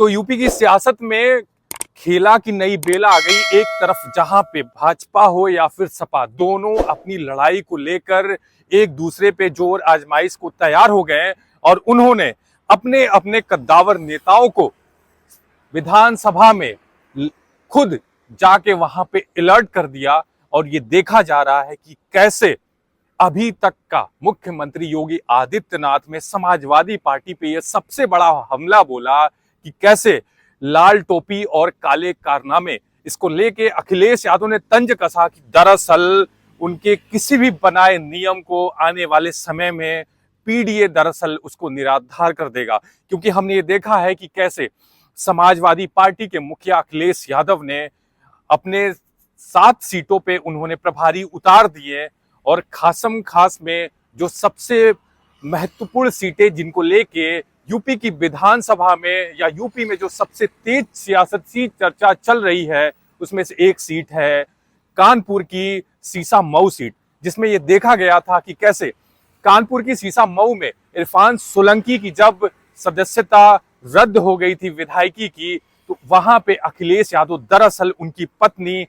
तो यूपी की सियासत में खेला की नई बेला आ गई। एक तरफ जहां पे भाजपा हो या फिर सपा, दोनों अपनी लड़ाई को लेकर एक दूसरे पे जोर आजमाइश को तैयार हो गए और उन्होंने अपने अपने कद्दावर नेताओं को विधानसभा में खुद जाके वहां पे अलर्ट कर दिया। और ये देखा जा रहा है कि कैसे अभी तक का मुख्यमंत्री योगी आदित्यनाथ में समाजवादी पार्टी पे ये सबसे बड़ा हमला बोला कि कैसे लाल टोपी और काले कारनामे, इसको लेके अखिलेश यादव ने तंज कसा कि दरअसल उनके किसी भी बनाए नियम को आने वाले समय में पीडीए दरअसल उसको निराधार कर देगा। क्योंकि हमने ये देखा है कि कैसे समाजवादी पार्टी के मुखिया अखिलेश यादव ने अपने 7 सीटों पे उन्होंने प्रभारी उतार दिए और खासम खास में जो सबसे महत्वपूर्ण सीटें जिनको लेके यूपी की विधानसभा में या यूपी में जो सबसे तेज सियासती चर्चा चल रही है, उसमें से एक सीट है कानपुर की सीसा मऊ सीट, जिसमें यह देखा गया था कि कैसे कानपुर की सीसा मऊ में इरफान सोलंकी की जब सदस्यता रद्द हो गई थी विधायकी की, तो वहां पे अखिलेश यादव दरअसल उनकी पत्नी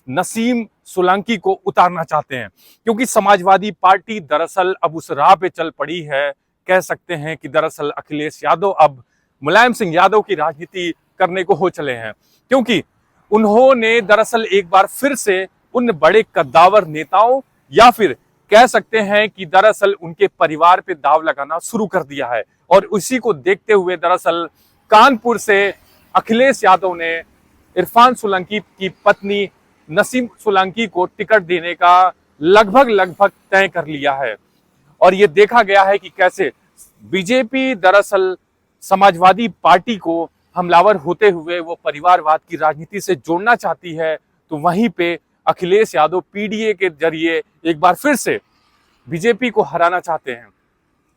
नसीम सोलंकी को उतारना चाहते हैं। क्योंकि समाजवादी पार्टी दरअसल अब उस राह पे चल पड़ी है। कह सकते हैं कि दरअसल अखिलेश यादव अब मुलायम सिंह यादव की राजनीति करने को हो चले हैं, क्योंकि उन्होंने दरअसल एक बार फिर से उन बड़े कद्दावर नेताओं या फिर कह सकते हैं कि दरअसल उनके परिवार पे दाव लगाना शुरू कर दिया है। और उसी को देखते हुए दरअसल कानपुर से अखिलेश यादव ने इरफान सोलंकी की पत्नी नसीम सोलंकी को टिकट देने का लगभग तय कर लिया है। और ये देखा गया है कि कैसे बीजेपी दरअसल समाजवादी पार्टी को हमलावर होते हुए वो परिवारवाद की राजनीति से जोड़ना चाहती है, तो वहीं पे अखिलेश यादव पीडीए के जरिए एक बार फिर से बीजेपी को हराना चाहते हैं।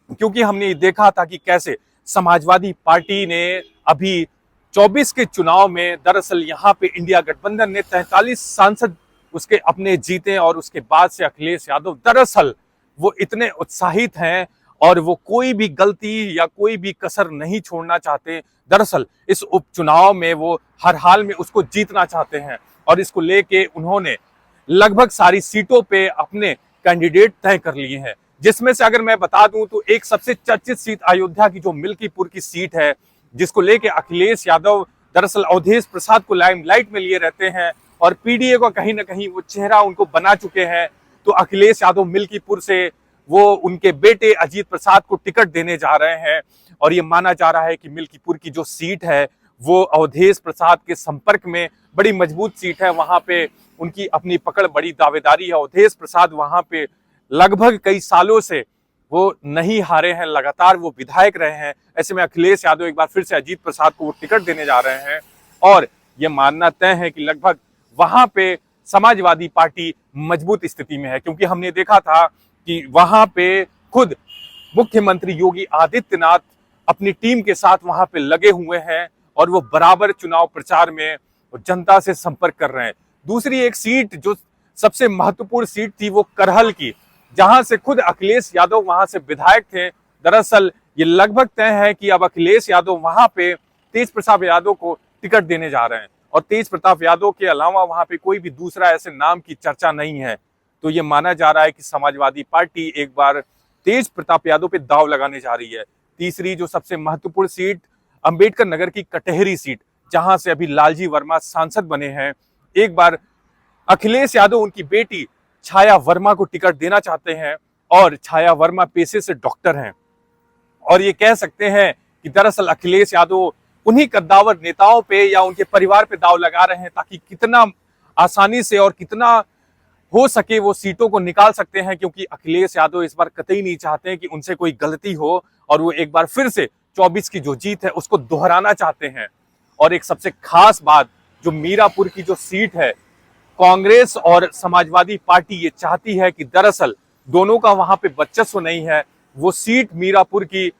क्योंकि हमने देखा था कि कैसे समाजवादी पार्टी ने अभी 24 के चुनाव में दरअसल यहाँ पे इंडिया गठबंधन ने 43 सांसद उसके अपने जीते और उसके बाद से अखिलेश यादव दरअसल वो इतने उत्साहित हैं और वो कोई भी गलती या कोई भी कसर नहीं छोड़ना चाहते। दरअसल इस उपचुनाव में वो हर हाल में उसको जीतना चाहते हैं और इसको लेके उन्होंने लगभग सारी सीटों पे अपने कैंडिडेट तय कर लिए हैं। जिसमें से अगर मैं बता दूं तो एक सबसे चर्चित सीट अयोध्या की जो मिल्कीपुर की सीट है, जिसको लेके अखिलेश यादव दरअसल अवधेश प्रसाद को लाइमलाइट में लिए रहते हैं और पीडीए को कहीं ना कहीं वो चेहरा उनको बना चुके हैं। तो अखिलेश यादव मिल्कीपुर से वो उनके बेटे अजीत प्रसाद को टिकट देने जा रहे हैं और ये माना जा रहा है कि मिल्कीपुर की जो सीट है वो अवधेश प्रसाद के संपर्क में बड़ी मजबूत सीट है। वहां पे उनकी अपनी पकड़, बड़ी दावेदारी है। अवधेश प्रसाद वहां पे लगभग कई सालों से वो नहीं हारे हैं, लगातार वो विधायक रहे हैं। ऐसे में अखिलेश यादव एक बार फिर से अजीत प्रसाद को वो टिकट देने जा रहे हैं और ये मानना तय है कि लगभग वहां पे समाजवादी पार्टी मजबूत स्थिति में है। क्योंकि हमने देखा था कि वहां पे खुद मुख्यमंत्री योगी आदित्यनाथ अपनी टीम के साथ वहां पे लगे हुए हैं और वो बराबर चुनाव प्रचार में जनता से संपर्क कर रहे हैं। दूसरी एक सीट जो सबसे महत्वपूर्ण सीट थी वो करहल की, जहां से खुद अखिलेश यादव वहां से विधायक थे। दरअसल ये लगभग तय है कि अब अखिलेश यादव वहां पे तेज प्रताप यादव को टिकट देने जा रहे हैं और तेज प्रताप यादव के अलावा वहां पे कोई भी दूसरा ऐसे नाम की चर्चा नहीं है। तो ये माना जा रहा है कि समाजवादी पार्टी एक बार तेज प्रताप यादव पे दाव लगाने जा रही है। तीसरी जो सबसे महत्वपूर्ण सीट अंबेडकर नगर की कटहरी सीट, जहां से अभी लालजी वर्मा सांसद बने हैं, एक बार अखिलेश यादव उनकी बेटी छाया वर्मा को टिकट देना चाहते हैं और छाया वर्मा पेशे से डॉक्टर हैं। और ये कह सकते हैं कि दरअसल अखिलेश यादव उन्हीं कद्दावर नेताओं पे या उनके परिवार पे दाव लगा रहे हैं ताकि कितना आसानी से और कितना हो सके वो सीटों को निकाल सकते हैं। क्योंकि अखिलेश यादव इस बार कतई नहीं चाहते हैं कि उनसे कोई गलती हो और वो एक बार फिर से 24 की जो जीत है उसको दोहराना चाहते हैं। और एक सबसे खास बात, जो मीरापुर की जो सीट है, कांग्रेस और समाजवादी पार्टी ये चाहती है कि दरअसल दोनों का वहां पे वर्चस्व नहीं है। वो सीट मीरापुर की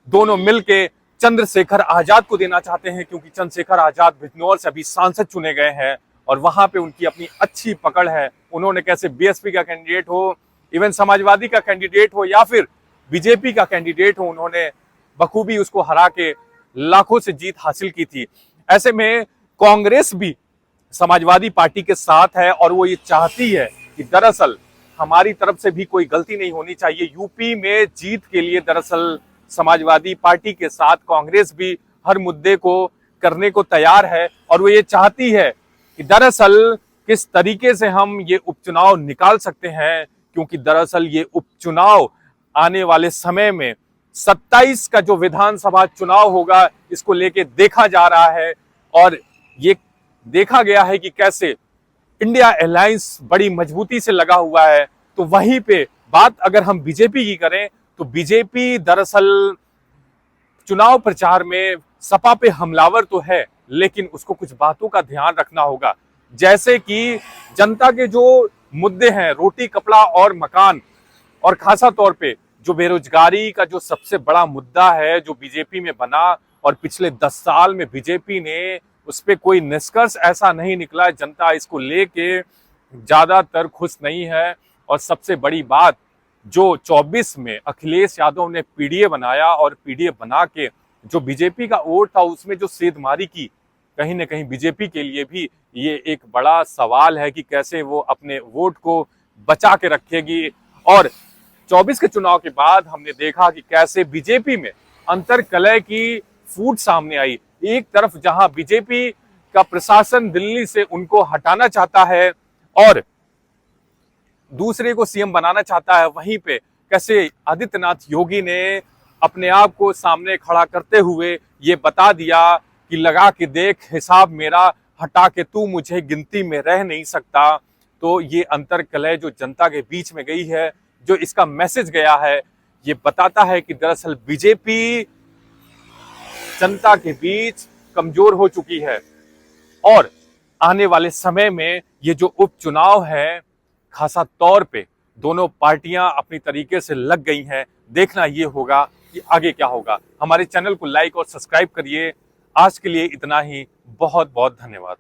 दोनों मिलके चंद्रशेखर आजाद को देना चाहते हैं, क्योंकि चंद्रशेखर आजाद बिजनौर से अभी सांसद चुने गए हैं और वहां पे उनकी अपनी अच्छी पकड़ है। उन्होंने कैसे बीएसपी का कैंडिडेट हो, इवन समाजवादी का कैंडिडेट हो या फिर बीजेपी का कैंडिडेट हो, उन्होंने बखूबी उसको हरा के लाखों से जीत हासिल की थी। ऐसे में कांग्रेस भी समाजवादी पार्टी के साथ है और वो ये चाहती है कि दरअसल हमारी तरफ से भी कोई गलती नहीं होनी चाहिए। यूपी में जीत के लिए दरअसल समाजवादी पार्टी के साथ कांग्रेस भी हर मुद्दे को करने को तैयार है और वो ये चाहती है कि दरअसल किस तरीके से हम ये उपचुनाव निकाल सकते हैं, क्योंकि दरअसल ये उपचुनाव आने वाले समय में 27 का जो विधानसभा चुनाव होगा इसको लेके देखा जा रहा है। और ये देखा गया है कि कैसे इंडिया अलायंस बड़ी मजबूती से लगा हुआ है। तो वहीं पे बात अगर हम बीजेपी की करें तो बीजेपी दरअसल चुनाव प्रचार में सपा पे हमलावर तो है, लेकिन उसको कुछ बातों का ध्यान रखना होगा, जैसे कि जनता के जो मुद्दे हैं, रोटी कपड़ा और मकान, और खासा तौर पे जो बेरोजगारी का जो सबसे बड़ा मुद्दा है जो बीजेपी में बना और पिछले 10 साल में बीजेपी ने उस पर कोई निष्कर्ष ऐसा नहीं निकला। जनता इसको लेके ज्यादातर खुश नहीं है। और सबसे बड़ी बात, जो 24 में अखिलेश यादव ने पीडीए बनाया और पीडीए बना के जो बीजेपी का वोट था उसमें जो सेंधमारी की, कहीं ना कहीं बीजेपी के लिए भी ये एक बड़ा सवाल है कि कैसे वो अपने वोट को बचा के रखेगी। और 24 के चुनाव के बाद हमने देखा कि कैसे बीजेपी में अंतर्कलह की फूट सामने आई। एक तरफ जहां बीजेपी का प्रशासन दिल्ली से उनको हटाना चाहता है और दूसरे को सीएम बनाना चाहता है, वहीं पे कैसे आदित्यनाथ योगी ने अपने आप को सामने खड़ा करते हुए ये बता दिया कि लगा के देख हिसाब मेरा, हटा के तू मुझे गिनती में रह नहीं सकता। तो ये अंतर्कलह जो जनता के बीच में गई है, जो इसका मैसेज गया है, ये बताता है कि दरअसल बीजेपी जनता के बीच कमजोर हो चुकी है और आने वाले समय में ये जो उपचुनाव है, खासा तौर पे दोनों पार्टियां अपनी तरीके से लग गई हैं। देखना ये होगा कि आगे क्या होगा। हमारे चैनल को लाइक और सब्सक्राइब करिए। आज के लिए इतना ही। बहुत बहुत धन्यवाद।